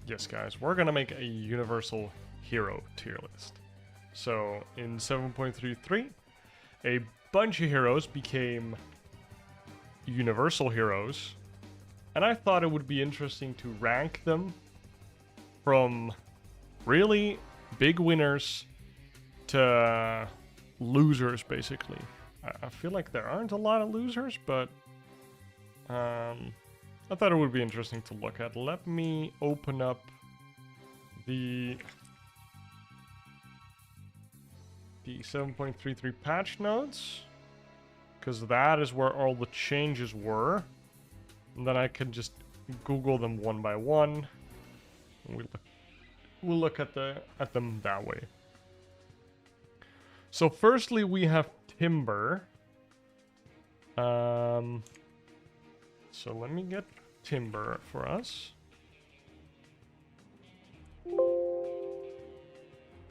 Yes, guys, we're gonna make a Universal Hero tier list. So, in 7.33, a bunch of heroes became Universal Heroes, and I thought it would be interesting to rank them from really big winners to losers, basically. I feel like there aren't a lot of losers, but I thought it would be interesting to look at. Let me open up the 7.33 patch notes, because that is where all the changes were. And then I can just Google them one by one. And we'll look at them that way. So firstly, we have Timber. So let me get Timber for us.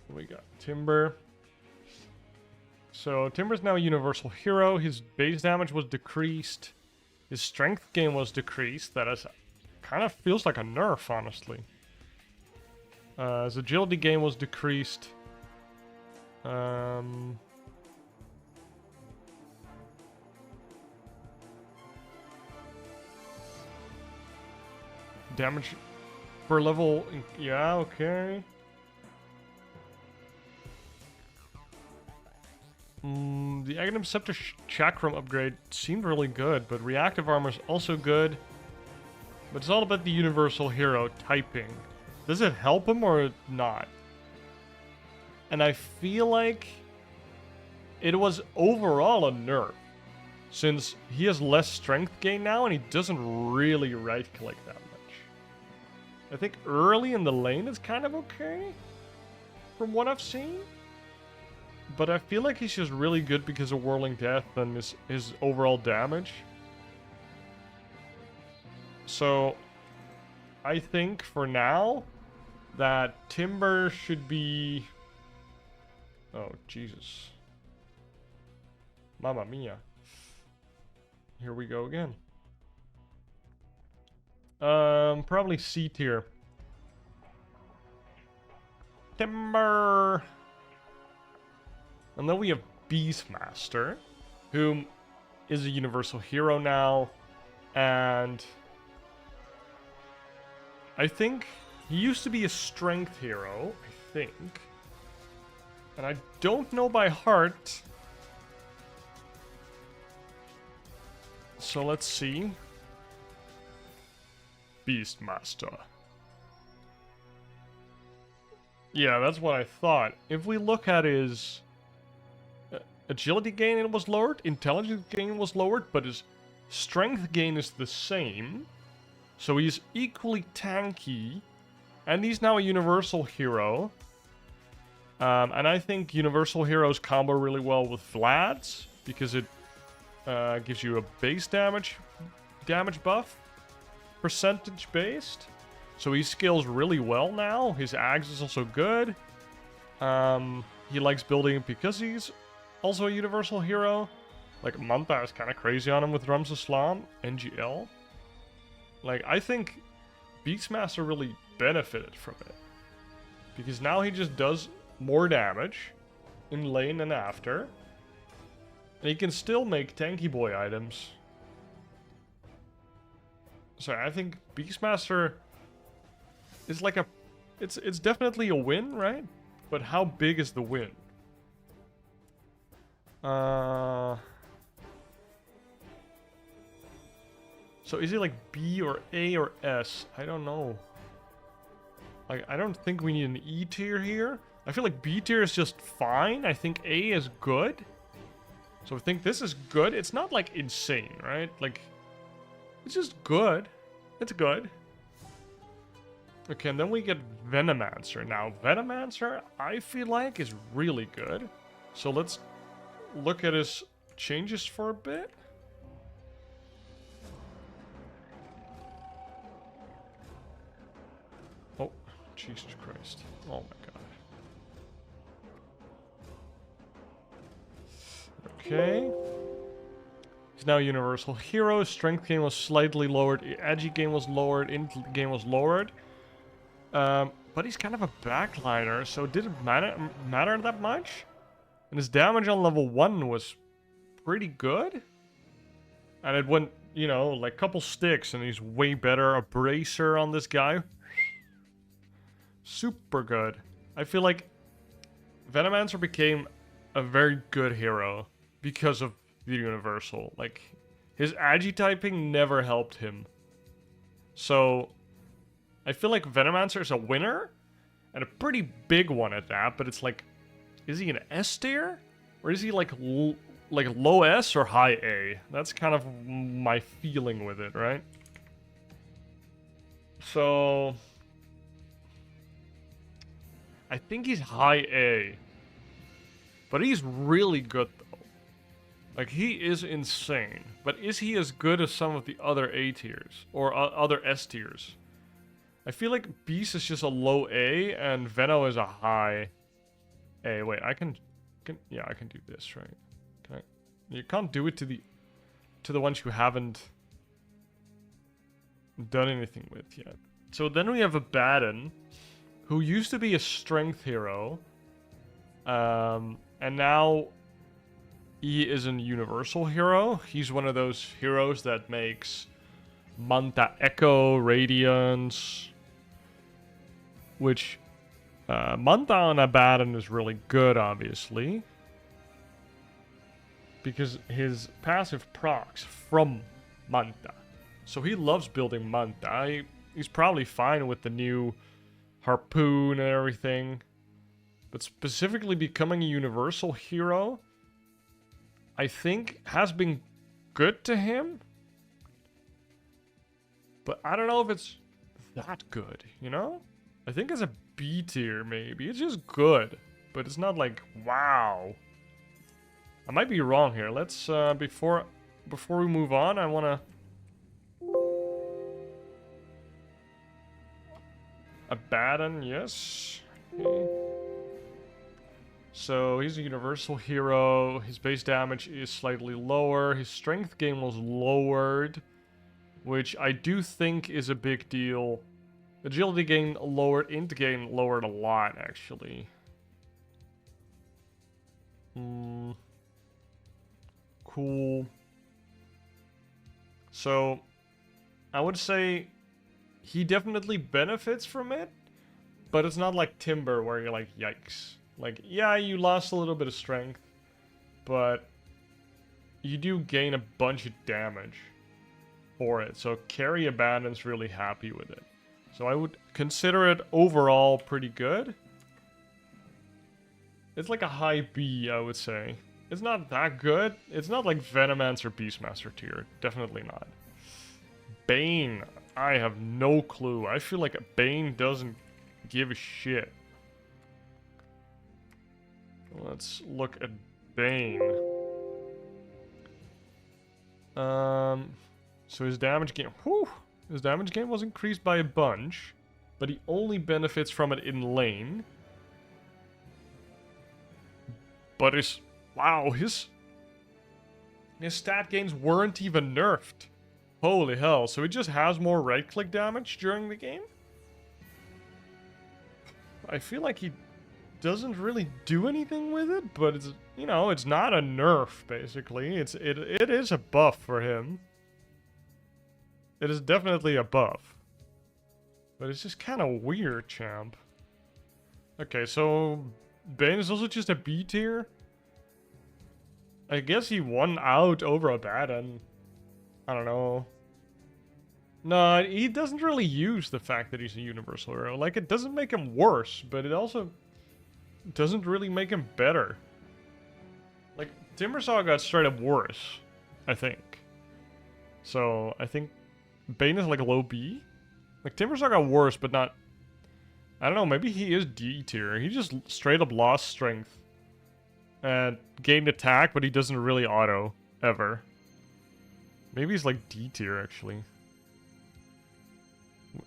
We got Timber. So Timber's now a Universal Hero. His base damage was decreased. His strength gain was decreased. That is kind of feels like a nerf, honestly. His agility gain was decreased. Damage per level, yeah, okay. The Aghanim Scepter Chakram upgrade seemed really good, but reactive armor is also good. But it's all about the Universal Hero typing. Does it help him or not? And I feel like it was overall a nerf, since he has less strength gain now and he doesn't really right-click that much. I think early in the lane is kind of okay, from what I've seen. But I feel like he's just really good because of Whirling Death and his overall damage. So, I think for now, that Timber should be... Oh, Jesus. Mamma mia. Here we go again. Probably C tier. Timber! And then we have Beastmaster, who is a Universal Hero now, and I think he used to be a Strength Hero, I think, and I don't know by heart, so let's see. Beastmaster. Yeah, that's what I thought. If we look at his agility gain, it was lowered, intelligence gain was lowered, but his strength gain is the same. So he's equally tanky, and he's now a Universal Hero. And I think Universal Heroes combo really well with Vlad's, because it gives you a base damage buff, percentage based. So he scales really well now. His Ags is also good. He likes building because he's also a Universal Hero. Like, Manta is kind of crazy on him with Ram's Islam, NGL. Like, I think Beastmaster really benefited from it. Because now he just does more damage in lane and after. And he can still make tanky boy items. So I think Beastmaster is like a... It's definitely a win, right? But how big is the win? So is he like B or A or S? I don't know. Like, I don't think we need an E tier here. I feel like B tier is just fine. I think A is good. So I think this is good. It's not like insane, right? Like, it's just good. It's good. Okay, and then we get Venomancer. Now, Venomancer, I feel like, is really good. So let's look at his changes for a bit. Oh, Jesus Christ. Oh my god. Okay. He's now a Universal Hero. Strength gain was slightly lowered. Agi gain was lowered. Int gain was lowered. But he's kind of a backliner, so it didn't matter that much. And his damage on level 1 was pretty good. And it went, you know, like a couple sticks, and he's way better. A bracer on this guy. Super good. I feel like Venomancer became a very good hero because of the Universal. Like, his agi-typing never helped him. So, I feel like Venomancer is a winner, and a pretty big one at that, but it's like, is he an S tier? Or is he like low S or high A? That's kind of my feeling with it, right? So, I think he's high A. But he's really good, though. Like, he is insane. But is he as good as some of the other A tiers? Or other S tiers? I feel like Beast is just a low A, and Veno is a high A. Wait, I can yeah, I can do this, right? Can I? You can't do it to the ones you haven't done anything with yet. So then we have a Baden, who used to be a strength hero, and now he is a universal hero. He's one of those heroes that makes Manta Echo, Radiance, which Manta on Abaddon is really good, obviously, because his passive procs from Manta. So he loves building Manta. He's probably fine with the new Harpoon and everything. But specifically becoming a universal hero, I think has been good to him. But I don't know if it's that good, you know? I think it's a B tier, maybe. It's just good, but it's not like, wow. I might be wrong here. Let's, before we move on, I want to... Abaddon, yes. Okay. So, he's a universal hero. His base damage is slightly lower. His strength gain was lowered, which I do think is a big deal. Agility gain lowered, int gain lowered a lot, actually. Cool. So, I would say he definitely benefits from it, but it's not like Timber where you're like, yikes. Like, yeah, you lost a little bit of strength, but you do gain a bunch of damage for it. So, Carry Abandon's really happy with it. So I would consider it overall pretty good. It's like a high B, I would say. It's not that good. It's not like Venomancer Beastmaster tier. Definitely not. Bane. I have no clue. I feel like Bane doesn't give a shit. Let's look at Bane. So his damage gain... Whew! His damage gain was increased by a bunch, but he only benefits from it in lane. But his... Wow, his stat gains weren't even nerfed. Holy hell, so he just has more right-click damage during the game? I feel like he doesn't really do anything with it, but it's, you know, it's not a nerf, basically. It is a buff for him. It is definitely a buff. But it's just kind of weird, champ. Okay, so Bane is also just a B tier? I guess he won out over Abaddon. I don't know. No, he doesn't really use the fact that he's a universal hero. Like, it doesn't make him worse, but it also doesn't really make him better. Like, Timbersaw got straight up worse, I think. So, I think Bane is like a low B. Like, Timbersaw got worse, but not... I don't know, maybe he is D tier. He just straight up lost strength. And gained attack, but he doesn't really auto, ever. Maybe he's like D tier, actually.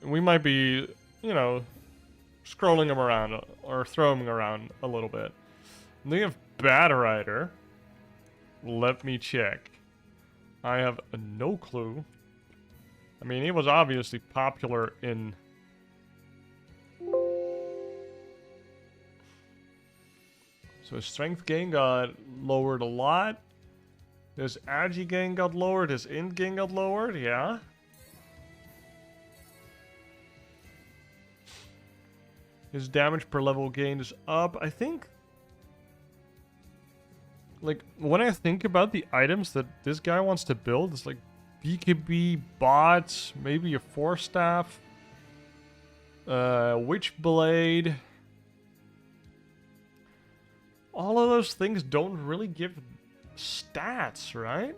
We might be, you know, scrolling him around, or throwing him around a little bit. And then you have Bat Rider. Let me check. I have no clue. I mean, he was obviously popular in So his strength gain got lowered a lot. His agi gain got lowered. His int gain got lowered. Yeah. His damage per level gained is up. I think... Like, when I think about the items that this guy wants to build, it's like BKB, bots, maybe a Force Staff, Witchblade. All of those things don't really give stats, right?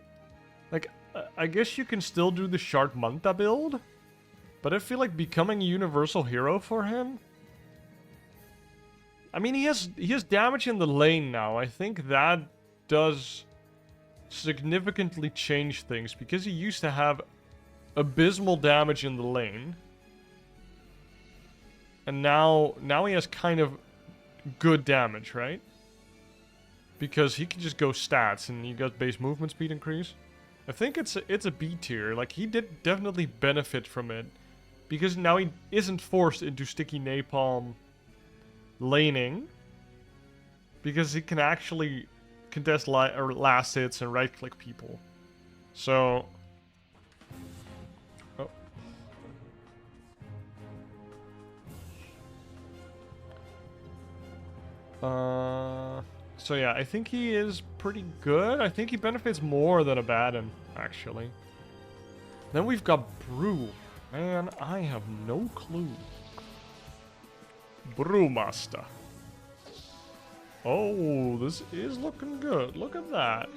Like, I guess you can still do the Shard Manta build, but I feel like becoming a Universal Hero for him... I mean, he has damage in the lane now. I think that does significantly change things, because he used to have abysmal damage in the lane. And now he has kind of good damage, right? Because he can just go stats and you got base movement speed increase. I think it's a B tier. Like, he did definitely benefit from it, because now he isn't forced into sticky napalm laning, because he can actually contest last hits and right click people. So so yeah, I think he is pretty good. I think he benefits more than Abaddon, actually. Then we've got Brew. Man, I have no clue. Brewmaster. Oh, this is looking good. Look at that.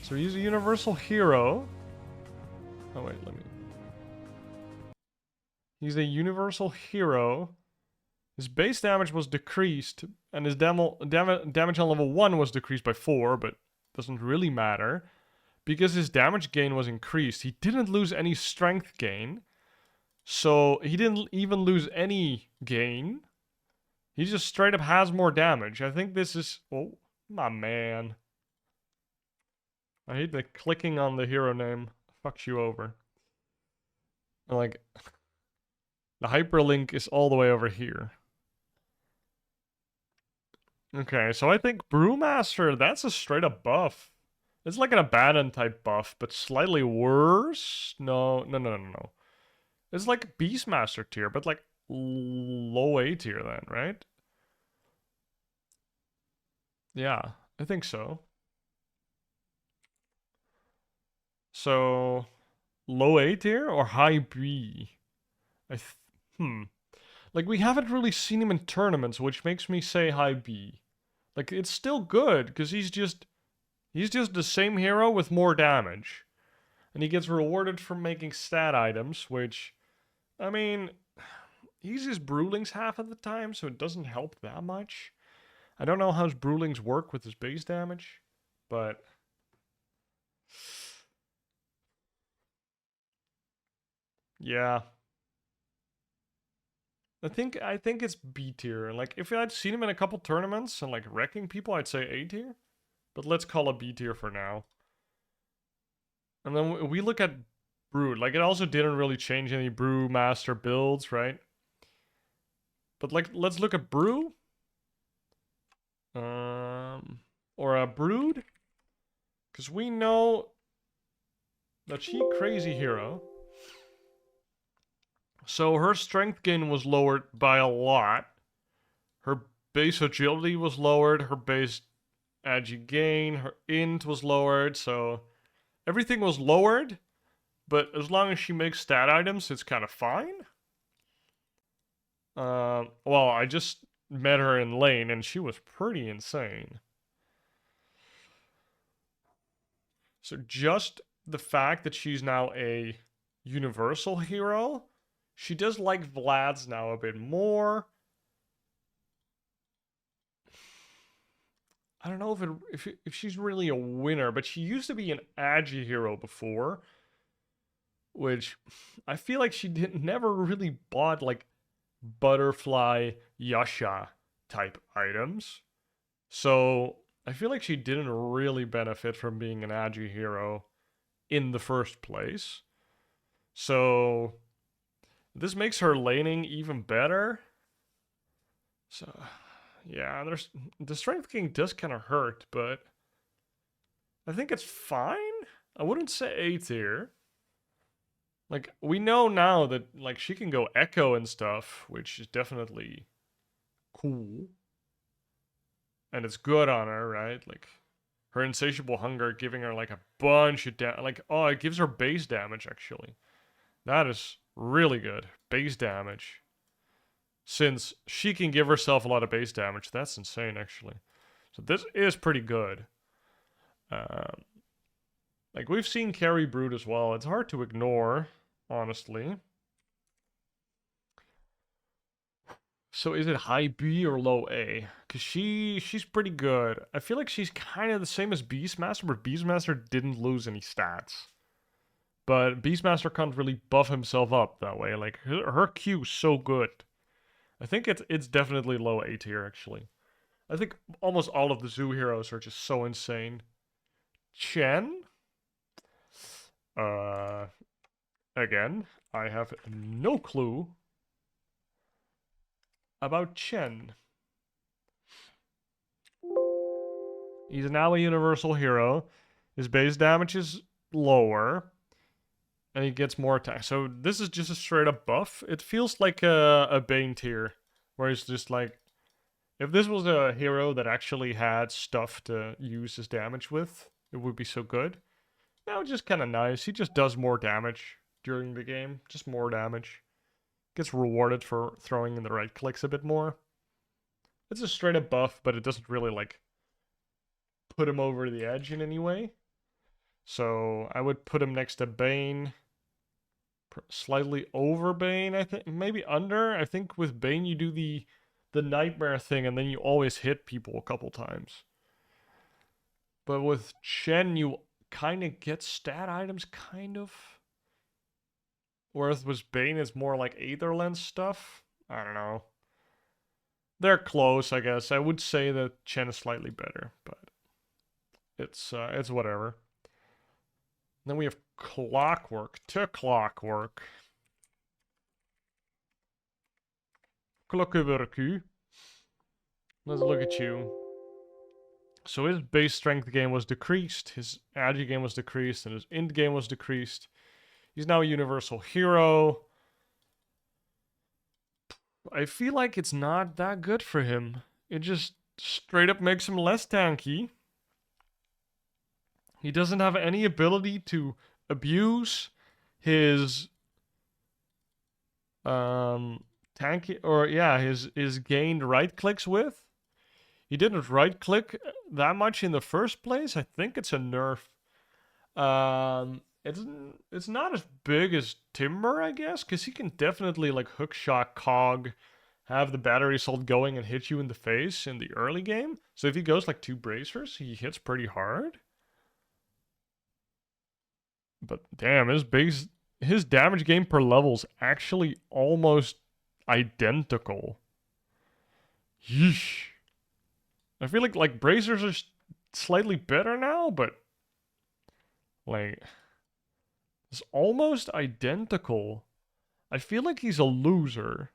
So he's a Universal Hero. Oh wait, let me... He's a Universal Hero. His base damage was decreased, and his damage on level 1 was decreased by 4, but doesn't really matter, because his damage gain was increased. He didn't lose any strength gain, so he didn't even lose any gain. He just straight up has more damage. I think this is... Oh, my man. I hate that clicking on the hero name fucks you over. Like, the hyperlink is all the way over here. Okay, so I think Brewmaster, that's a straight up buff. It's like an Abaddon type buff, but slightly worse? No. It's like Beastmaster tier, but like low A tier then, right? Yeah, I think so. So, low A tier or high B? Like, we haven't really seen him in tournaments, which makes me say high B. Like, it's still good, because he's just the same hero with more damage. And he gets rewarded for making stat items, which, I mean, he's his Brewlings half of the time, so it doesn't help that much. I don't know how his Brewlings work with his base damage, but... Yeah. I think it's B tier. Like, if I'd seen him in a couple tournaments and like wrecking people, I'd say A tier. But let's call it B tier for now. And then we look at Brood. Like, it also didn't really change any Brewmaster builds, right? But like, let's look at Brew. Or a Brood. Because we know that she's crazy hero. So her strength gain was lowered by a lot. Her base agility was lowered. Her base agi gain, her int was lowered. So everything was lowered. But as long as she makes stat items, it's kind of fine. Well, I just met her in lane and she was pretty insane. So just the fact that she's now a Universal Hero, she does like Vlad's now a bit more. I don't know if she's really a winner, but she used to be an agi hero before, which I feel like she never really bought like butterfly Yasha type items. So I feel like she didn't really benefit from being an agi hero in the first place. So this makes her laning even better. So Yeah, the Strength King does kind of hurt, but I think it's fine. I wouldn't say A tier. Like, we know now that, like, she can go Echo and stuff, which is definitely cool. And it's good on her, right? Like, her insatiable hunger giving her, like, a bunch of like, oh, it gives her base damage, actually. That is really good. Base damage. Since she can give herself a lot of base damage, that's insane, actually. So this is pretty good. Um, like, we've seen Carry Brood as well. It's hard to ignore, honestly. So is it high B or low A? Because she's pretty good. I feel like she's kind of the same as Beastmaster, but Beastmaster didn't lose any stats. But Beastmaster can't really buff himself up that way. Like, her Q's so good. I think it's definitely low A tier, actually. I think almost all of the zoo heroes are just so insane. Chen? Uh, again, I have no clue about Chen. He's now a Universal Hero. His base damage is lower, and he gets more attack. So this is just a straight up buff. It feels like a Bane tier, where it's just like, if this was a hero that actually had stuff to use his damage with, it would be so good. Now, just kind of nice. He just does more damage during the game. Just more damage. Gets rewarded for throwing in the right clicks a bit more. It's a straight up buff, but it doesn't really, like, put him over the edge in any way. So I would put him next to Bane. Slightly over Bane, I think. Maybe under. I think with Bane you do the nightmare thing and then you always hit people a couple times. But with Chen, you kind of get stat items, kind of. Whereas with Bane, it's more like Aether Lens stuff. I don't know. They're close, I guess. I would say that Chen is slightly better, but it's whatever. Then we have Clockwork. To Clockwork. Clockwork. Let's look at you. So his base strength game was decreased, his agi game was decreased, and his int game was decreased. He's now a Universal Hero. I feel like it's not that good for him. It just straight up makes him less tanky. He doesn't have any ability to abuse his tanky, or yeah, his gained right clicks with. He didn't right click that much in the first place. I think it's a nerf. It's not as big as Timber, I guess, because he can definitely like hookshot Cog, have the battery assault going and hit you in the face in the early game. So if he goes like 2 bracers, he hits pretty hard. But damn, his damage gain per level is actually almost identical. Yeesh. I feel like bracers are slightly better now, but like it's almost identical. I feel like he's a loser.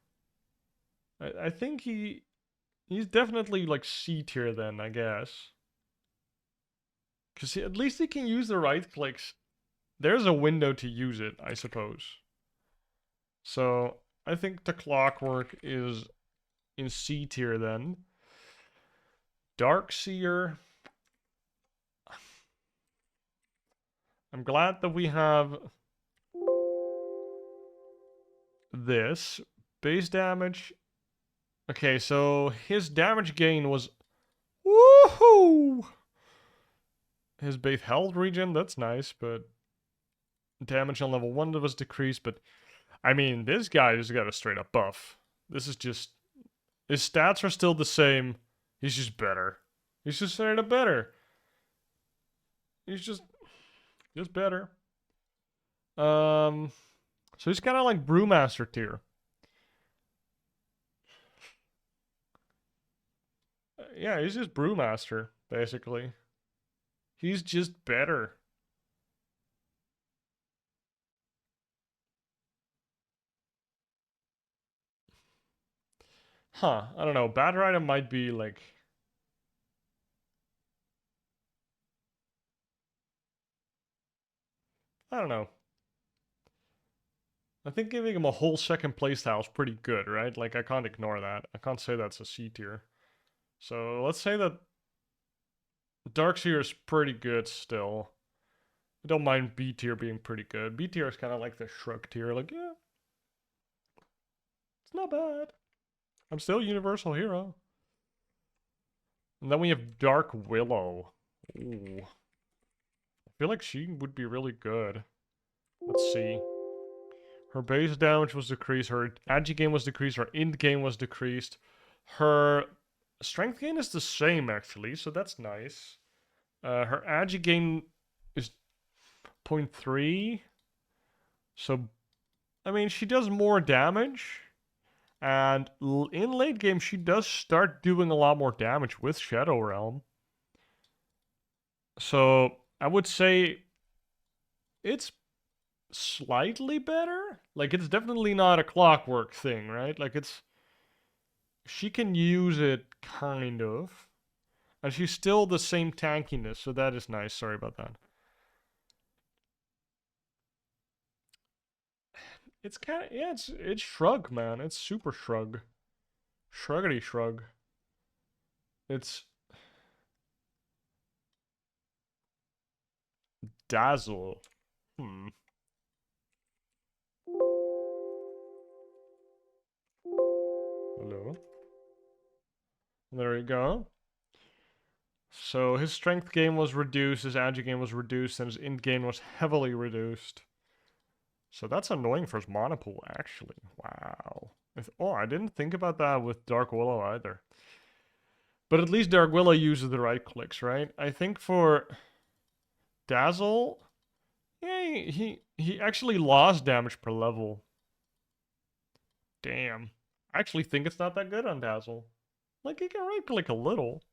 I think he's definitely like C tier then, I guess. Because at least he can use the right clicks. There's a window to use it, I suppose. So I think the Clockwork is in C tier then. Darkseer. I'm glad that we have this. Base damage. Okay, so his damage gain was... Woohoo! His base health regen, that's nice, but... Damage on level 1 was decreased, but... I mean, this guy just got a straight up buff. This is just... His stats are still the same. He's just better. He's just straight up better. He's just better. So he's kind of like Brewmaster tier. Yeah, he's just Brewmaster, basically. He's just better. Huh, I don't know. Bad Rider might be like... I don't know. I think giving him a whole second playstyle is pretty good, right? Like, I can't ignore that. I can't say that's a C tier. So let's say that Darkseer is pretty good still. I don't mind B tier being pretty good. B tier is kind of like the shrug tier. Like, yeah, it's not bad. I'm still Universal Hero. And then we have Dark Willow. Ooh. I feel like she would be really good. Let's see. Her base damage was decreased. Her agi gain was decreased. Her int gain was decreased. Her strength gain is the same, actually, so that's nice. Her agi gain is 0.3. So, I mean, she does more damage. And in late game, she does start doing a lot more damage with Shadow Realm. So, I would say it's slightly better. Like, it's definitely not a clockwork thing, right? Like, it's... She can use it, kind of. And she's still the same tankiness, so that is nice. Sorry about that. It's kind of... Yeah, it's Shrug, man. It's super Shrug. Shruggity Shrug. It's... Dazzle. Hello. There we go. So his strength gain was reduced, his agi gain was reduced, and his int gain was heavily reduced. So that's annoying for his mana pool, actually. Wow. Oh, I didn't think about that with Dark Willow either. But at least Dark Willow uses the right clicks, right? I think for Dazzle, yeah, he actually lost damage per level. Damn. I actually think it's not that good on Dazzle. Like, he can right click a little.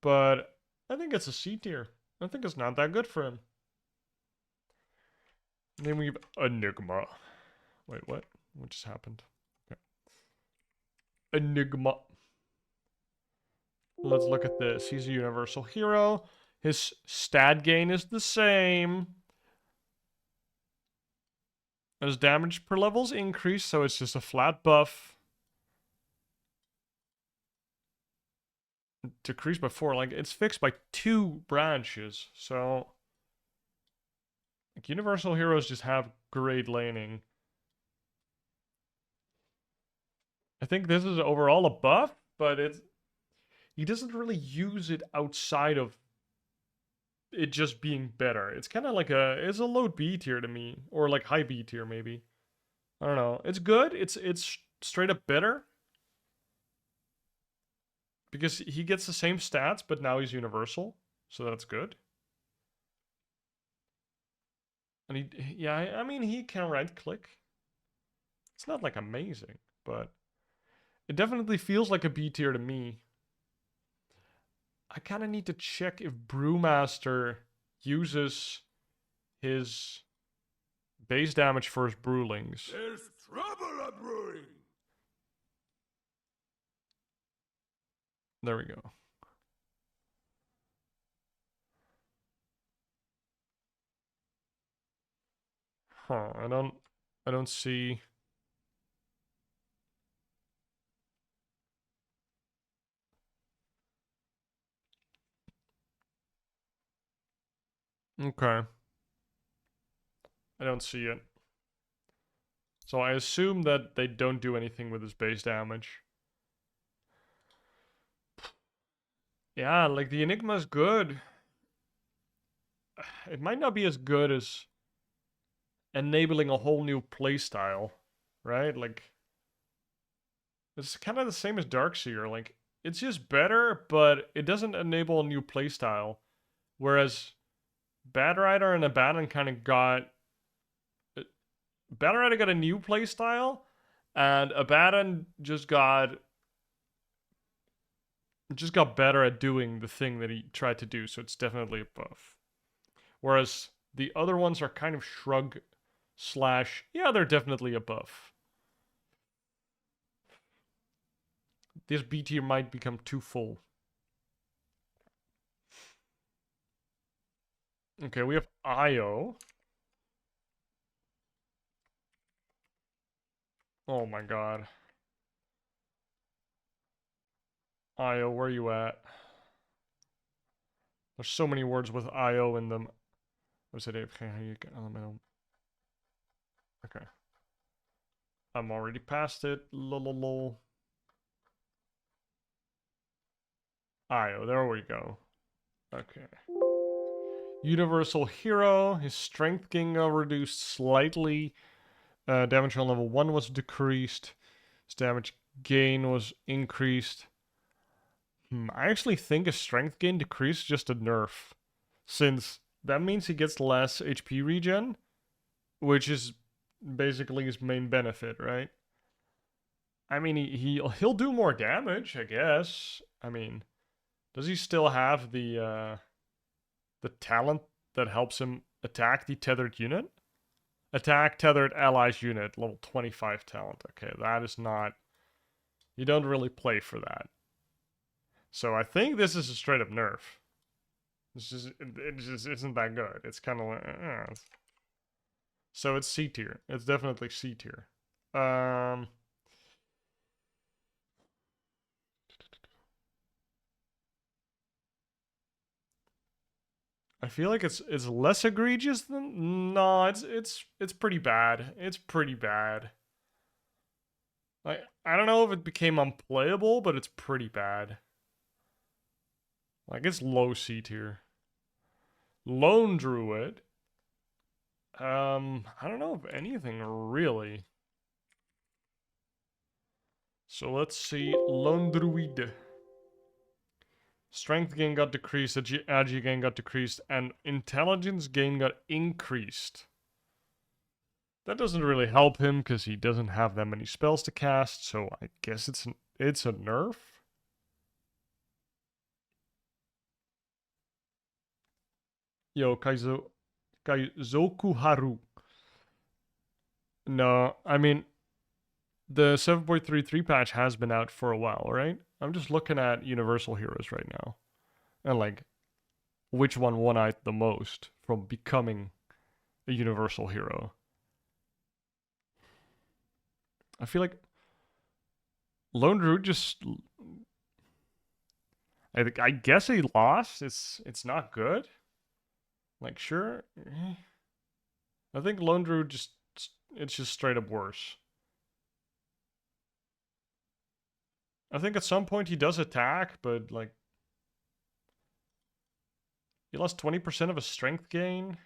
But I think it's a C tier. I think it's not that good for him. And then we have Enigma. Wait, what? What just happened? Okay. Enigma. Let's look at this. He's a Universal Hero. His stat gain is the same. His damage per level's increased, so it's just a flat buff. Decreased by 4. Like, it's fixed by 2 branches, so... Like, Universal Heroes just have great laning. I think this is overall a buff, but it's... He doesn't really use it outside of it just being better. It's kind of like it's a low B tier to me, or like high B tier maybe. I don't know. It's good. It's straight up better because he gets the same stats, but now he's universal, so that's good. And yeah, I mean he can right click. It's not like amazing, but it definitely feels like a B tier to me. I kind of need to check if Brewmaster uses his base damage for his brewlings. There's trouble a brewing. There we go. Huh, I don't see. Okay. I don't see it. So I assume that they don't do anything with his base damage. Yeah, like the Enigma's good. It might not be as good as enabling a whole new playstyle, right? Like, it's kind of the same as Darkseer. Like, it's just better, but it doesn't enable a new playstyle. Whereas Bad Rider and Abaddon kind of got... Bad Rider got a new playstyle, and Abaddon just got better at doing the thing that he tried to do, so it's definitely a buff. Whereas the other ones are kind of shrug slash, yeah, they're definitely a buff. this B tier might become too full. Okay, we have IO. Oh my god. IO, where you at? There's so many words with IO in them. Was it elemental? Okay. I'm already past it. Lol. IO, there we go. Okay. Universal Hero. His strength gain got reduced slightly. Damage on level 1 was decreased. His damage gain was increased. I actually think his strength gain decreased just a nerf. Since that means he gets less HP regen, which is basically his main benefit, right? I mean, he'll do more damage, I guess. I mean, does he still have the talent that helps him attack the tethered unit? Attack tethered allies unit, level 25 talent. Okay, that is not... You don't really play for that. So I think this is a straight up nerf. It just isn't that good. It's kind of like... So it's C tier. It's definitely C tier. I feel like it's less egregious than... No, it's pretty bad. It's pretty bad. Like, I don't know if it became unplayable, but it's pretty bad. Like, it's low C tier. Lone Druid. I don't know of anything really. So let's see. Lone Druid. Strength gain got decreased, agi gain got decreased, and intelligence gain got increased. That doesn't really help him because he doesn't have that many spells to cast, so I guess it's a nerf. Yo, Kaizoku Haru. No, I mean, the 7.33 patch has been out for a while, right? I'm just looking at Universal Heroes right now. And like, which one won out the most from becoming a Universal Hero? I feel like Lone Druid just... I guess he lost. It's not good. Like, sure. I think Lone Druid it's just straight up worse. I think at some point he does attack, but like... He lost 20% of his strength gain.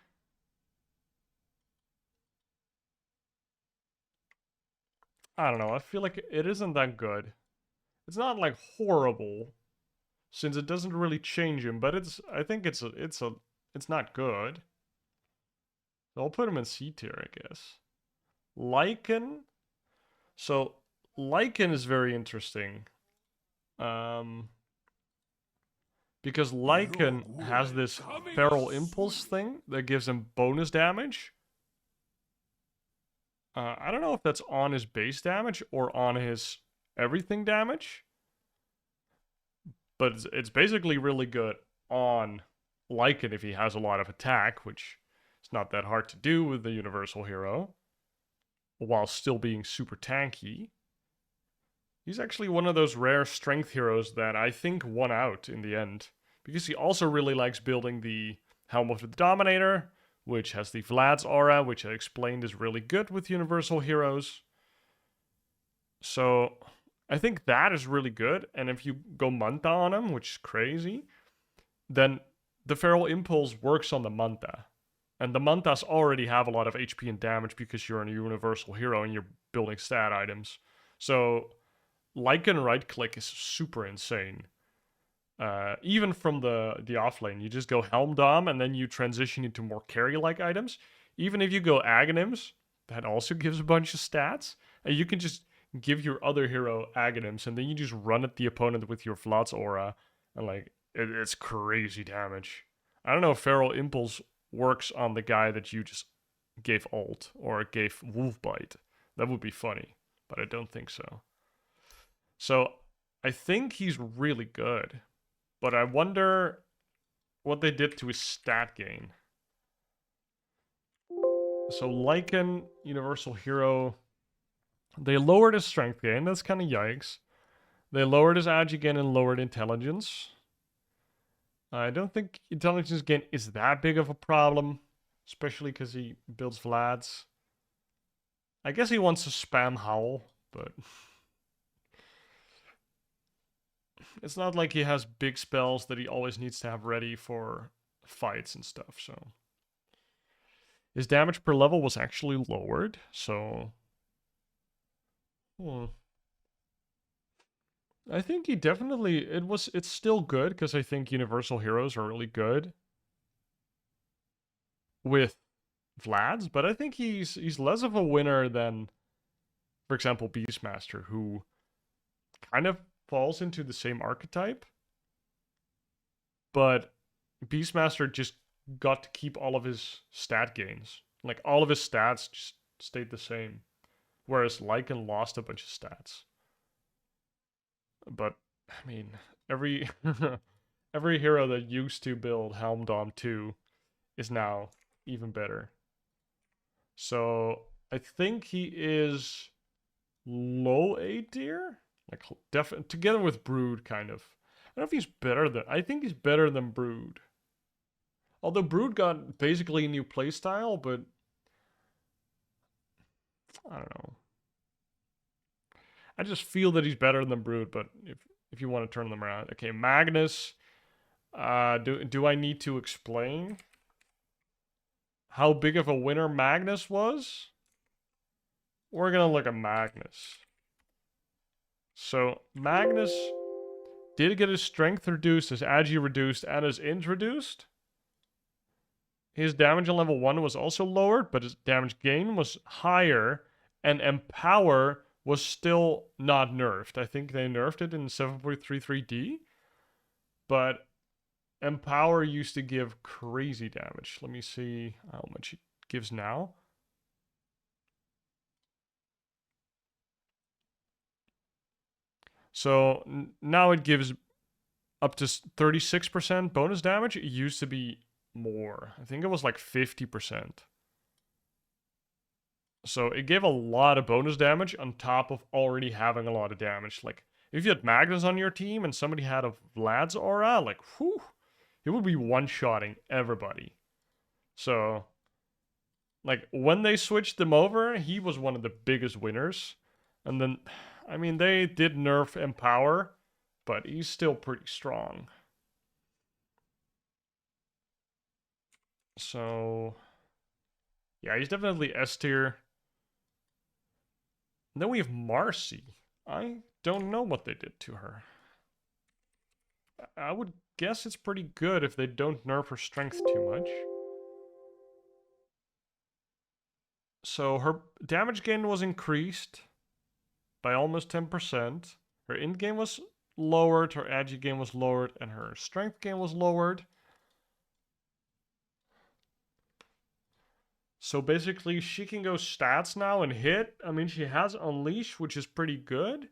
I don't know. I feel like it isn't that good. It's not like horrible, since it doesn't really change him. But I think it's not good. So I'll put him in C tier, I guess. Lycan. So Lycan is very interesting. Because Lycan has this feral impulse thing that gives him bonus damage. I don't know if that's on his base damage or on his everything damage. But it's basically really good on Lycan if he has a lot of attack, which is not that hard to do with the Universal Hero, while still being super tanky. He's actually one of those rare strength heroes that I think won out in the end. Because he also really likes building the Helm of the Dominator, which has the Vlad's aura, which I explained is really good with Universal Heroes. So I think that is really good. And if you go Manta on him, which is crazy, then the Feral Impulse works on the Manta. And the Mantas already have a lot of HP and damage because you're a Universal Hero and you're building stat items. So Lycan right click is super insane. Even from the offlane, you just go Helm Dom and then you transition into more carry-like items. Even if you go Aghanims, that also gives a bunch of stats. And you can just give your other hero Aghanims and then you just run at the opponent with your Vlad's aura. And like, it's crazy damage. I don't know if Feral Impulse works on the guy that you just gave ult or gave Wolf Bite. That would be funny, but I don't think so. So I think he's really good. But I wonder what they did to his stat gain. So Lycan, Universal Hero, they lowered his strength gain. That's kind of yikes. They lowered his agi gain and lowered intelligence. I don't think intelligence gain is that big of a problem, especially because he builds Vlads. I guess he wants to spam Howl, but it's not like he has big spells that he always needs to have ready for fights and stuff, so. His damage per level was actually lowered, so. I think he definitely it's still good because I think Universal Heroes are really good with Vlad's, but I think he's less of a winner than, for example, Beastmaster, who kind of falls into the same archetype. But Beastmaster just got to keep all of his stat gains. Like all of his stats just stayed the same. Whereas Lycan lost a bunch of stats. But I mean, every every hero that used to build Helmdom 2 is now even better. So I think he is low A tier, like together with Brood, kind of. I don't know if he's better than. I think he's better than Brood. Although Brood got basically a new playstyle, but I don't know. I just feel that he's better than Brood, but if you want to turn them around. Okay, Magnus. Do I need to explain how big of a winner Magnus was? We're gonna look at Magnus. So Magnus did get his strength reduced, his agi reduced, and his int reduced. His damage on level 1 was also lowered, but his damage gain was higher, and Empower was still not nerfed. I think they nerfed it in 7.33D, but Empower used to give crazy damage. Let me see how much it gives now. So now it gives up to 36% bonus damage. It used to be more. I think it was like 50%. So it gave a lot of bonus damage on top of already having a lot of damage. Like, if you had Magnus on your team and somebody had a Vlad's aura, like, whew, it would be one-shotting everybody. So, like, when they switched him over, he was one of the biggest winners. And then, I mean, they did nerf Empower, but he's still pretty strong. So, yeah, he's definitely S tier. And then we have Marcy. I don't know what they did to her. I would guess it's pretty good if they don't nerf her strength too much. So her damage gain was increased by almost 10%. Her int gain was lowered, her agi gain was lowered, and her strength gain was lowered. So basically, she can go stats now and hit. I mean, she has Unleash, which is pretty good.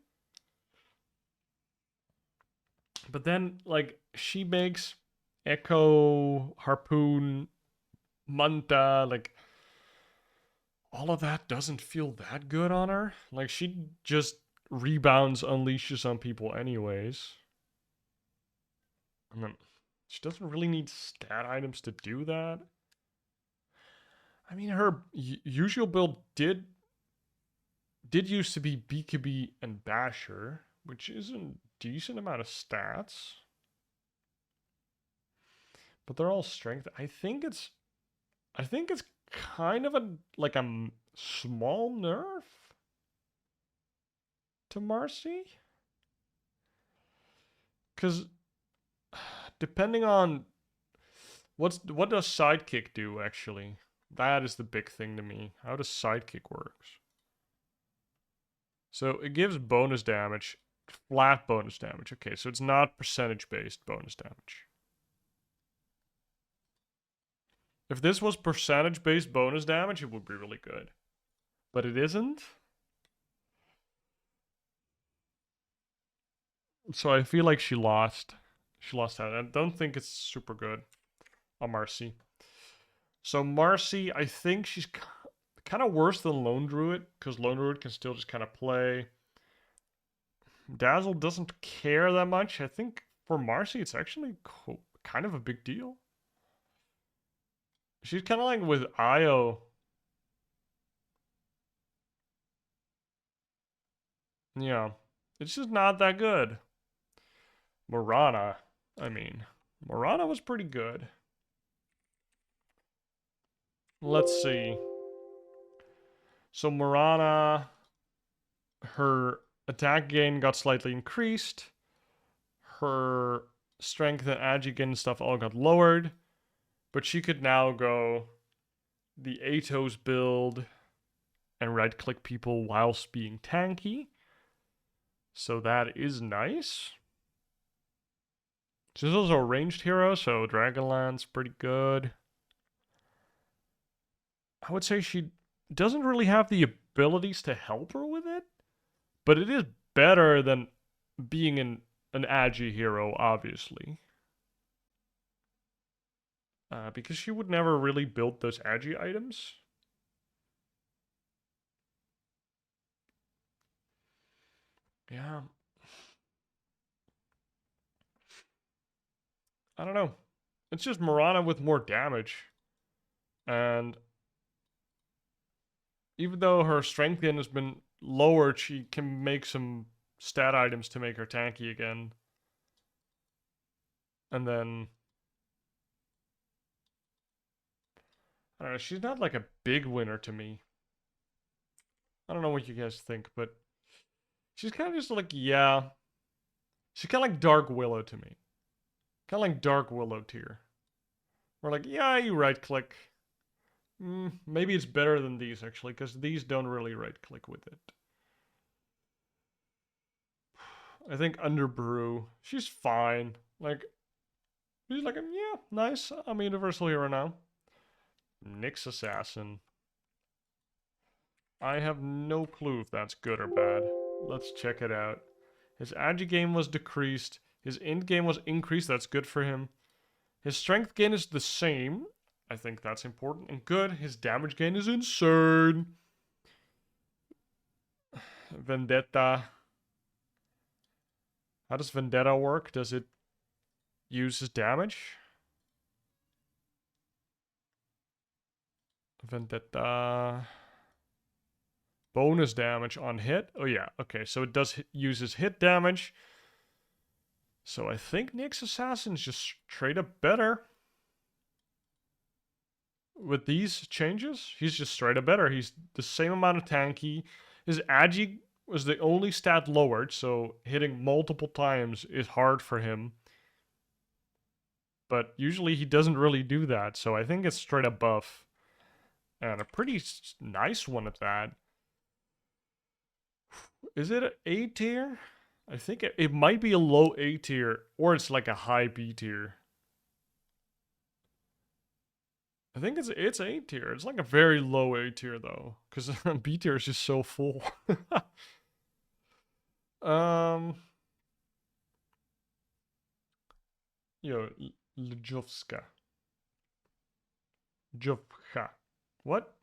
But then, like, she makes Echo, Harpoon, Manta, like, all of that doesn't feel that good on her. Like, she just rebounds, unleashes on people anyways. And then she doesn't really need stat items to do that. I mean, her usual build did used to be BKB and Basher, which is a decent amount of stats. But they're all strength. I think it's kind of like a small nerf to Marcy. Cause depending on what does Sidekick do actually? That is the big thing to me. How does Sidekick works? So it gives bonus damage, flat bonus damage. Okay, so it's not percentage-based bonus damage. If this was percentage-based bonus damage, it would be really good. But it isn't. So I feel like she lost. She lost out. I don't think it's super good on Marcy. So Marcy, I think she's kind of worse than Lone Druid, because Lone Druid can still just kind of play. Dazzle doesn't care that much. I think for Marcy, it's actually kind of a big deal. She's kind of like with Io. Yeah, it's just not that good. Morana, I mean, Morana was pretty good. Let's see. So Morana, her attack gain got slightly increased. Her strength and agi gain stuff all got lowered. But she could now go the Atos build and right click people whilst being tanky. So that is nice. She's also a ranged hero, so Dragonlance pretty good. I would say she doesn't really have the abilities to help her with it, but it is better than being an agi hero, obviously. Because she would never really build those agi items. Yeah. I don't know. It's just Morana with more damage. And even though her strength gain has been lowered, she can make some stat items to make her tanky again. And then I don't know, she's not like a big winner to me. I don't know what you guys think, but she's kind of just like, yeah. She's kind of like Dark Willow to me. Kind of like Dark Willow tier. We're like, yeah, you right click. Maybe it's better than these actually, because these don't really right click with it. I think Underbrew, she's fine. Like, she's like, yeah, nice. I'm a Universal Hero now. Nyx Assassin. I have no clue if that's good or bad. Let's check it out. His agi gain was decreased. His int gain was increased. That's good for him. His strength gain is the same. I think that's important and good. His damage gain is insane. Vendetta. How does Vendetta work? Does it use his damage? Vendetta. Bonus damage on hit. Oh yeah, okay, so it does use his hit damage. So I think Nyx Assassin's just straight up better. With these changes, he's just straight up better. He's the same amount of tanky. His agi was the only stat lowered, so hitting multiple times is hard for him. But usually he doesn't really do that, so I think it's straight up buff. And a pretty nice one at that. Is it an A tier? I think it might be a low A tier, or it's like a high B tier. I think it's A tier. It's like a very low A tier though, because B tier is just so full. Yo, Ljovska. Jovka. What?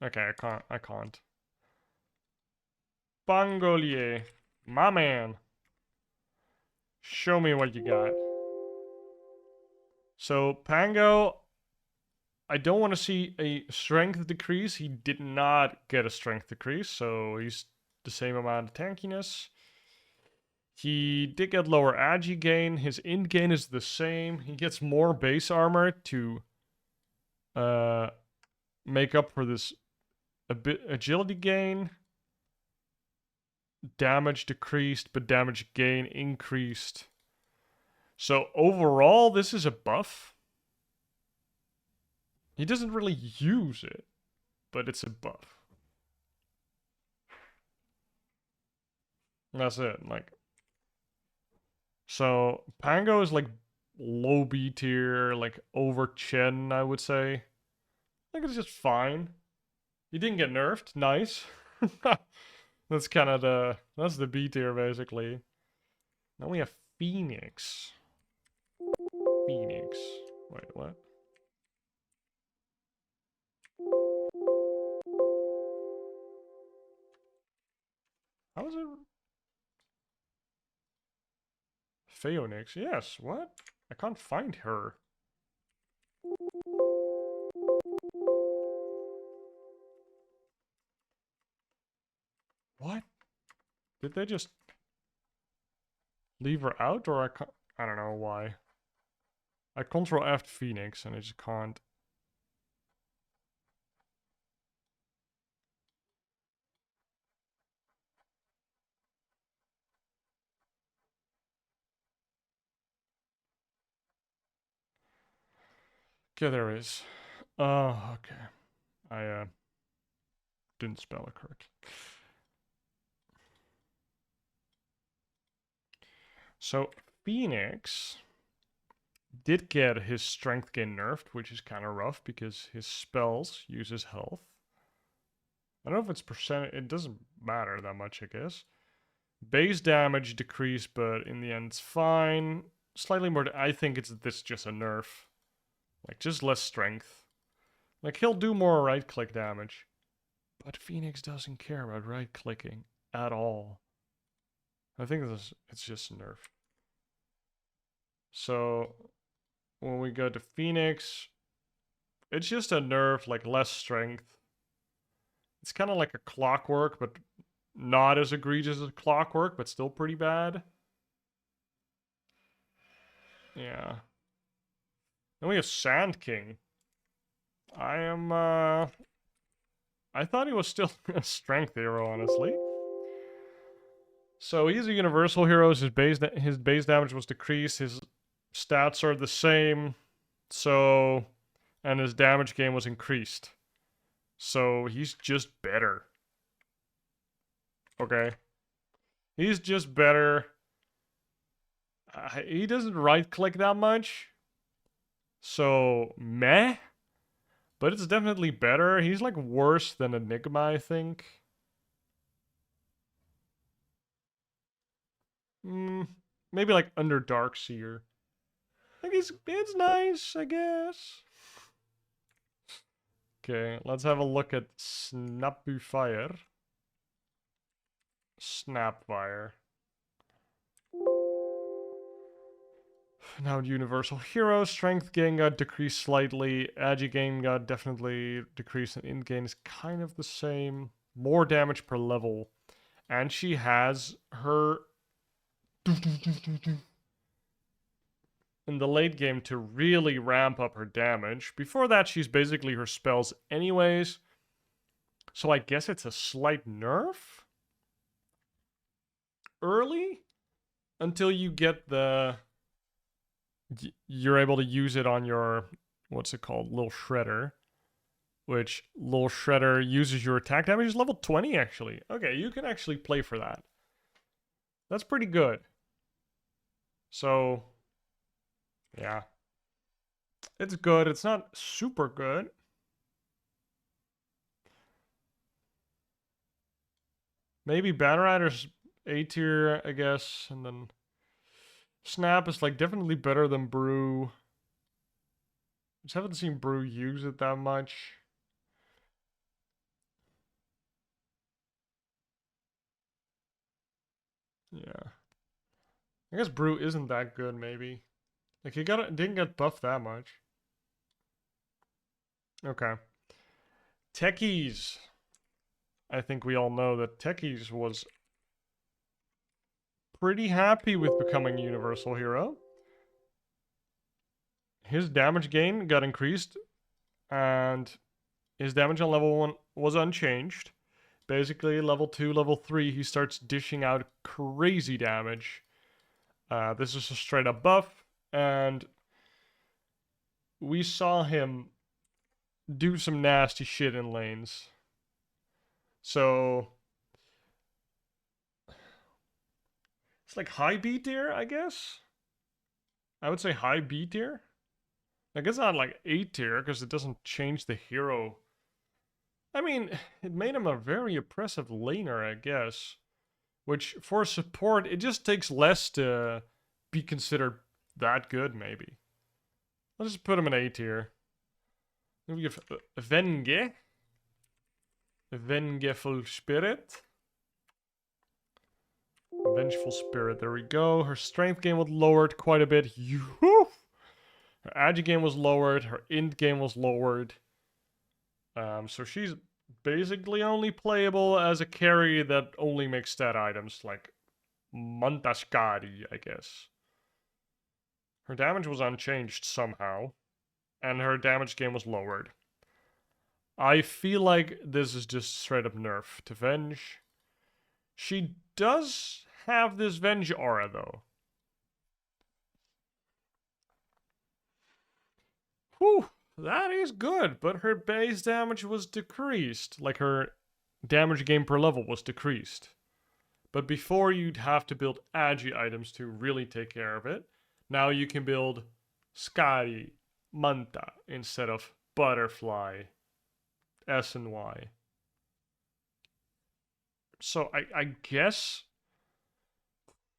Okay, I can't. Bangolier. My man. Show me what you got. So, Pango, I don't want to see a strength decrease. He did not get a strength decrease, so he's the same amount of tankiness. He did get lower agi gain. His int gain is the same. He gets more base armor to make up for this agility gain. Damage decreased, but damage gain increased. So overall, this is a buff. He doesn't really use it, but it's a buff. That's it. Like, so Pango is like low B tier, like over Chen, I would say. I think it's just fine. He didn't get nerfed. Nice. That's kind of that's the B tier basically. Now we have Phoenix. Phoenix. Wait, what? How is it? Phoenix, yes, what? I can't find her. What? Did they just leave her out, or I don't know why. I control F Phoenix and I just can't. Okay, there is. Oh, okay. I didn't spell it correctly. So Phoenix did get his strength gain nerfed, which is kind of rough because his spells use his health. I don't know if it's percent. It doesn't matter that much, I guess. Base damage decreased, but in the end it's fine. Slightly more. I think this just a nerf. Like just less strength. Like he'll do more right click damage. But Phoenix doesn't care about right clicking at all. I think it's just a nerf. So when we go to Phoenix, it's just a nerf, like less strength. It's kind of like a clockwork, but not as egregious as clockwork, but still pretty bad. Yeah. Then we have Sand King. I thought he was still a strength hero, honestly. So he's a universal hero. His base damage was decreased. His stats are the same. So, and his damage gain was increased. So he's just better. Okay. He's just better. He doesn't right click that much. So, meh. But it's definitely better. He's like worse than Enigma, I think. Maybe like under Darkseer. Like it's nice, I guess. Okay, let's have a look at Snapfire. Snapfire. Now Universal Hero, strength gain got decreased slightly, agi gain got definitely decreased, and int gain is kind of the same. More damage per level. And she has her in the late game to really ramp up her damage. Before that, she's basically her spells anyways. So I guess it's a slight nerf? Early? Until you get the... You're able to use it on your... What's it called? Little Shredder. Which, Little Shredder uses your attack damage. Is level 20, actually. Okay, you can actually play for that. That's pretty good. So... Yeah. It's good. It's not super good. Maybe Banner Rider's A tier, I guess. And then Snap is like definitely better than Brew. Just haven't seen Brew use it that much. Yeah. I guess Brew isn't that good, maybe. Like, he didn't get buffed that much. Okay. Techies. I think we all know that Techies was pretty happy with becoming Universal Hero. His damage gain got increased, and his damage on level 1 was unchanged. Basically, level 2, level 3, he starts dishing out crazy damage. This is a straight up buff, and we saw him do some nasty shit in lanes. So it's like high B tier, I guess. I would say high B tier. I guess not like A tier because it doesn't change the hero. I mean, it made him a very oppressive laner, I guess. Which, for support, it just takes less to be considered that good, maybe. Let's just put him in A tier. Then we give Venge. Vengeful Spirit. Vengeful Spirit, there we go. Her strength game was lowered quite a bit. Her agi game was lowered. Her int game was lowered. So she's basically only playable as a carry that only makes stat items, like Montascari, I guess. Her damage was unchanged somehow, and her damage game was lowered. I feel like this is just straight up nerf to Venge. She does have this Venge aura, though. Whew, that is good, but her base damage was decreased. Like, her damage gain per level was decreased. But before, you'd have to build agi items to really take care of it. Now you can build Scary, Manta, instead of Butterfly, S and Y. So I guess,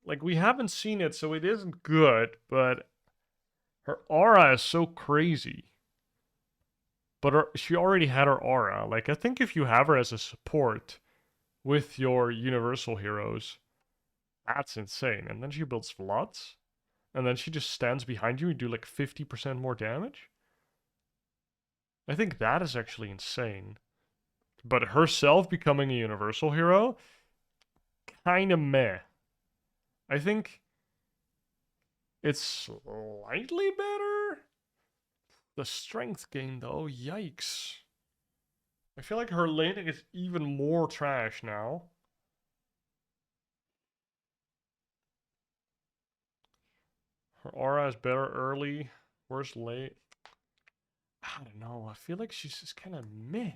like, we haven't seen it, so it isn't good, but her aura is so crazy. But she already had her aura. Like, I think if you have her as a support with your Universal heroes, that's insane. And then she builds floods, and then she just stands behind you and do like 50% more damage. I think that is actually insane. But herself becoming a Universal hero, kinda meh. I think it's slightly better. The strength gain, though, yikes. I feel like her laning is even more trash now. Her aura is better early, worse late. I don't know. I feel like she's just kind of meh.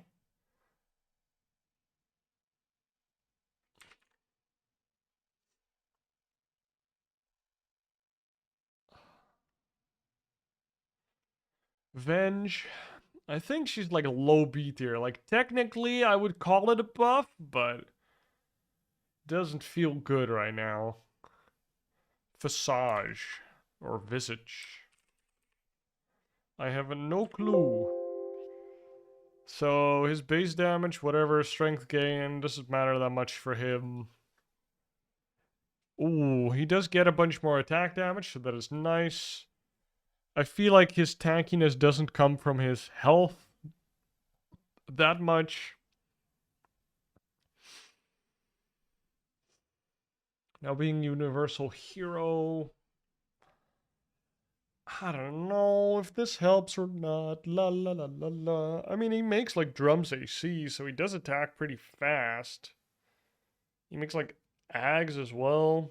Venge. I think she's like a low B tier. Like, technically, I would call it a buff, but doesn't feel good right now. Visage. Or Visage. I have no clue. So, his base damage, whatever, strength gain, doesn't matter that much for him. Ooh, he does get a bunch more attack damage, so that is nice. I feel like his tankiness doesn't come from his health that much. Now being Universal Hero, I don't know if this helps or not. La la la la la. I mean, he makes like drums AC, so he does attack pretty fast. He makes like ags as well.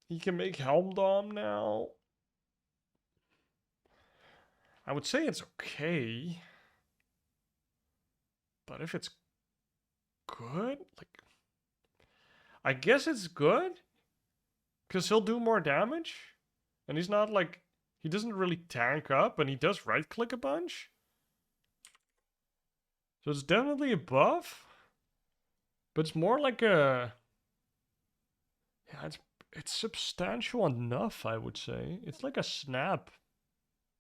He can make Helm Dom now. I would say it's okay. But if it's good, like, I guess it's good. Because he'll do more damage. And he's not like, he doesn't really tank up, and he does right click a bunch. So it's definitely a buff. But it's more like a, yeah, it's substantial enough, I would say. It's like a snap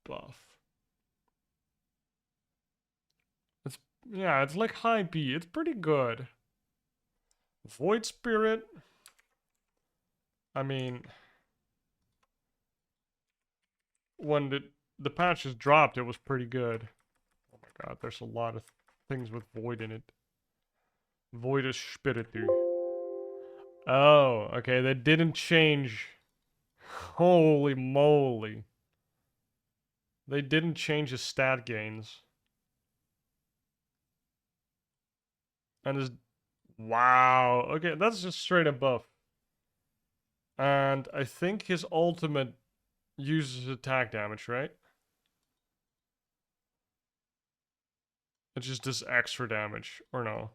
buff. It's, yeah, it's like high B. It's pretty good. Void Spirit. I mean, when the patches dropped, it was pretty good. Oh my god, there's a lot of things with Void in it. Void is Spiritu. Oh, okay, they didn't change. Holy moly. They didn't change his stat gains. And his... Wow. Okay, that's just straight up buff. And I think his ultimate uses attack damage, right? It just does extra damage, or no?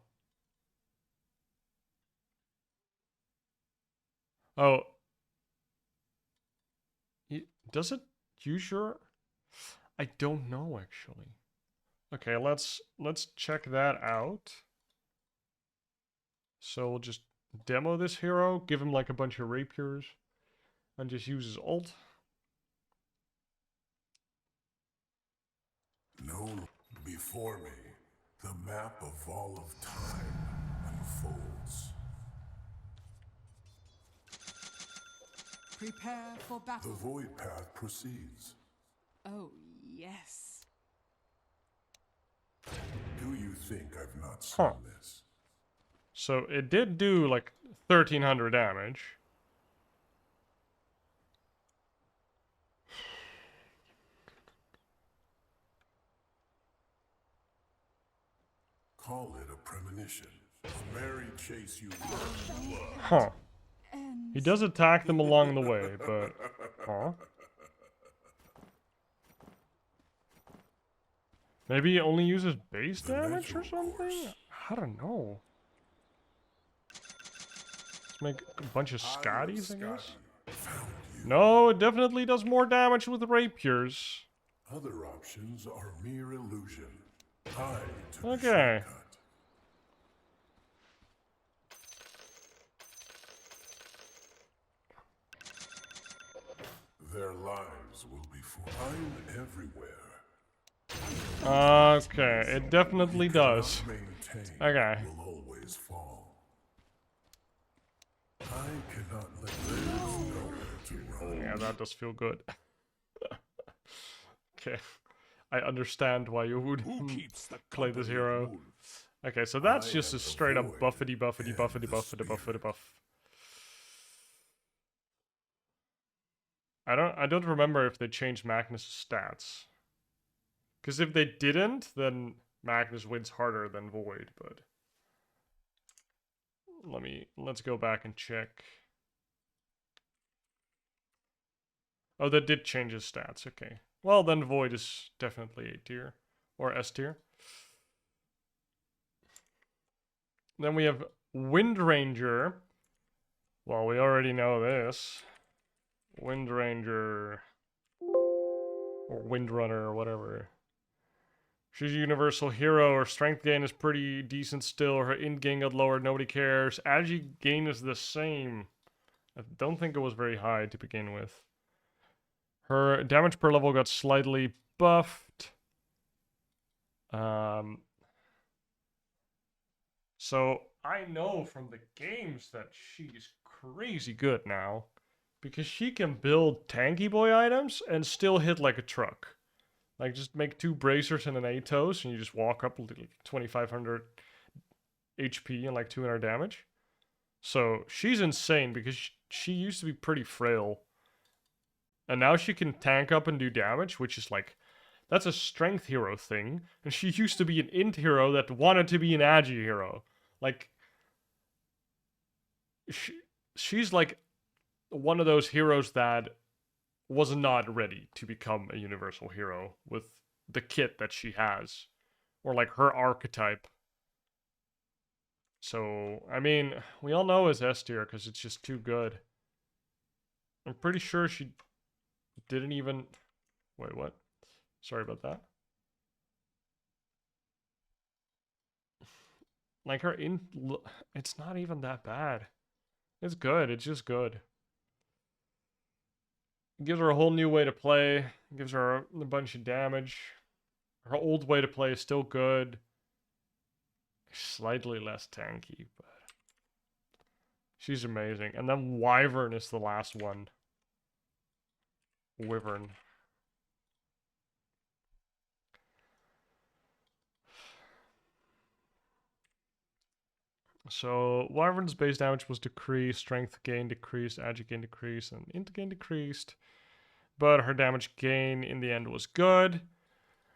Oh. Does it use your... I don't know, actually. Okay, let's check that out. So we'll just demo this hero, give him like a bunch of rapiers, and just use his ult. No, before me, the map of all of time unfolds. Prepare for The battle. void path proceeds. Oh, yes. Do you think I've not Huh. seen this? So it did do like 1300 damage. Call it a premonition. A merry chase you will. Huh. And He does attack them along the way, but... Huh? Maybe he only uses base The damage or natural something? course. I don't know. Let's make a bunch of Scotties, I guess? Found you. No, it definitely does more damage with rapiers. Other options are mere illusion. I took a Okay. shortcut. Their lives will be full. I'm everywhere. Okay, it definitely does. Maintain Okay. will always fall. I cannot let there is nowhere to run. Yeah, that does feel good. Okay. I understand why you would play this hero. Okay, so that's just a straight up buffety buffety buffety buffety buffety buff. I don't remember if they changed Magnus' stats. Because if they didn't, then Magnus wins harder than Void, but let's go back and check. Oh, that did change his stats, okay. Well, then Void is definitely A tier. Or S tier. Then we have Wind Ranger. Well, we already know this. Wind Ranger. Or Windrunner or whatever. She's a Universal Hero. Her strength gain is pretty decent still. Her int gain got lowered. Nobody cares. Agi gain is the same. I don't think it was very high to begin with. Her damage per level got slightly buffed. So I know from the games that she's crazy good now. Because she can build tanky boy items and still hit like a truck. Like, just make 2 bracers and an Atos, and you just walk up like 2500 HP and like 200 damage. So she's insane because she used to be pretty frail. And now she can tank up and do damage, which is like, that's a strength hero thing. And she used to be an int hero that wanted to be an agi hero. Like, she's like one of those heroes that was not ready to become a universal hero with the kit that she has. Or like her archetype. So, I mean, we all know it's S tier because it's just too good. I'm pretty sure she didn't even... Wait, what? Sorry about that. Like her it's not even that bad. It's good. It's just good. It gives her a whole new way to play. It gives her a bunch of damage. Her old way to play is still good. Slightly less tanky, but she's amazing. And then Wyvern is the last one. Wyvern. So Wyvern's base damage was decreased, strength gain decreased, agi gain decreased, and int gain decreased. But her damage gain in the end was good.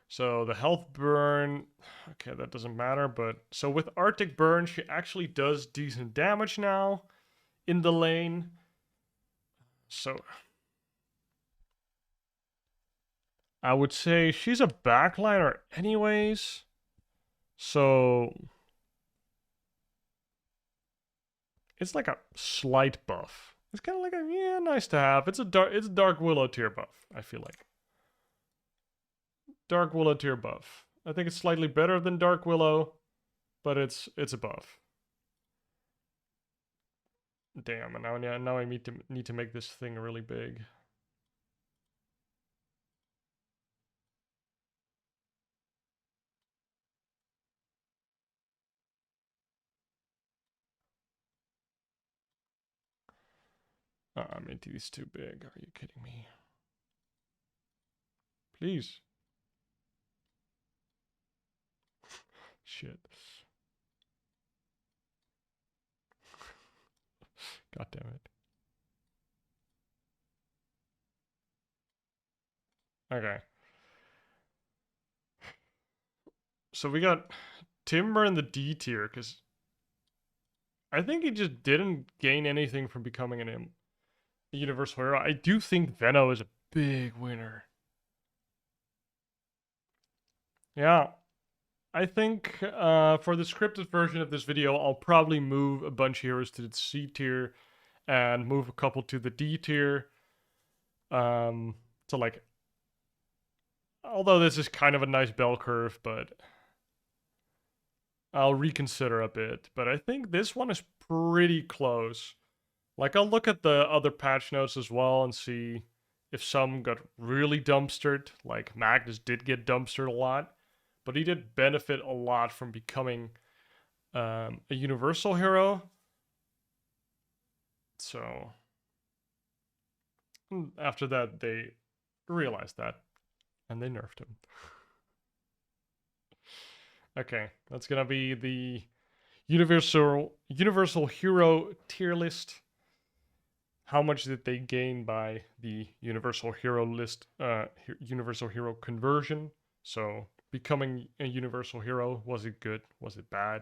So the health burn, okay, that doesn't matter. But so with Arctic Burn, she actually does decent damage now in the lane. So I would say she's a backliner anyways. So it's like a slight buff. It's kind of like a, yeah, nice to have. It's Dark Willow tier buff, I feel like. Dark Willow tier buff. I think it's slightly better than Dark Willow, but it's above. Damn, and now I need to make this thing really big. Maybe it's too big. Are you kidding me? Please. Shit. God damn it. Okay. So we got Timber in the D tier, because I think he just didn't gain anything from becoming a Universal Hero. I do think Venno is a big winner. Yeah. I think for the scripted version of this video, I'll probably move a bunch of heroes to the C tier and move a couple to the D tier. So like, although this is kind of a nice bell curve, but I'll reconsider a bit. But I think this one is pretty close. Like, I'll look at the other patch notes as well and see if some got really dumpstered. Like, Magnus did get dumpstered a lot, but he did benefit a lot from becoming a Universal Hero. So, after that, they realized that, and they nerfed him. Okay, that's gonna be the Universal Hero tier list. How much did they gain by the Universal Hero list, Universal Hero conversion? So becoming a Universal Hero, was it good? Was it bad?